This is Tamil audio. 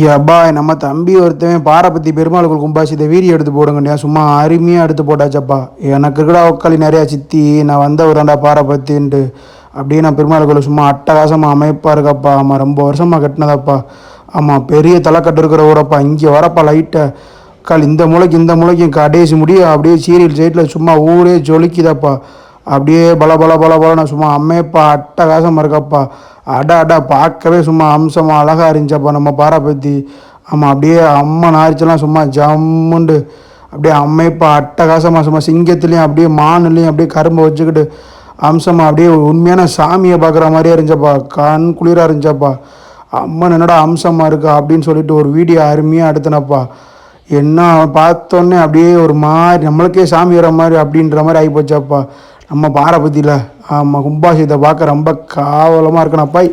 அப்பா நம்ம தம்பி ஒருத்தன் பாரபத்தி பெருமாள் கோயில் கும்பாசித்த வீடியோ எடுத்து போடுங்கண்டியா சும்மா அருமையாக எடுத்து போட்டாச்சப்பா. எனக்கு இருக்கடா உக்காளி நிறையா சித்தி நான் வந்த வரேன்டா பாரபத்தின்ட்டு அப்படியே நான் பெருமாள் கோயில் சும்மா அட்டகாசமாக அமைப்பாக இருக்கப்பா. ஆமாம் ரொம்ப வருஷமாக கட்டினதாப்பா. ஆமாம் பெரிய தலைக்கட்டு இருக்கிற ஊரப்பா. இங்கே வரப்பா லைட்டை கால் இந்த மூளைக்கு கடைசி முடியும் அப்படியே சீரியல் சைட்டில் சும்மா ஊரே ஜொலிக்குதாப்பா. அப்படியே பல பல பல பல நான் சும்மா அம்மையப்பா அட்டகாசமாக இருக்கப்பா. அடா பார்க்கவே சும்மா அம்சமாக அழகாக இருந்துச்சப்பா நம்ம பாராபத்தி. ஆமாம் அப்படியே அம்மன் ஆரிச்செல்லாம் சும்மா ஜம்முண்டு அப்படியே அம்மைப்பா அட்டகாசமாக சும்மா சிங்கத்துலேயும் அப்படியே மானுலேயும் அப்படியே கரும்பை வச்சுக்கிட்டு அம்சமாக அப்படியே உண்மையான சாமியை பார்க்குற மாதிரியே இருந்துச்சப்பா. கண் குளிராக இருந்துச்சப்பா. அம்மன் என்னடா அம்சமாக இருக்கா அப்படின்னு சொல்லிட்டு ஒரு வீடியோ அருமையாக எடுத்தனப்பா. என்ன பார்த்தோன்னே அப்படியே ஒரு மாதிரி நம்மளுக்கே சாமி வர மாதிரி அப்படின்ற மாதிரி ஆகி போச்சாப்பா நம்ம பாரபத்தியில். ஆமாம் கும்பாசியத்தை பார்க்க ரொம்ப காவலமாக இருக்கணப்பாய்.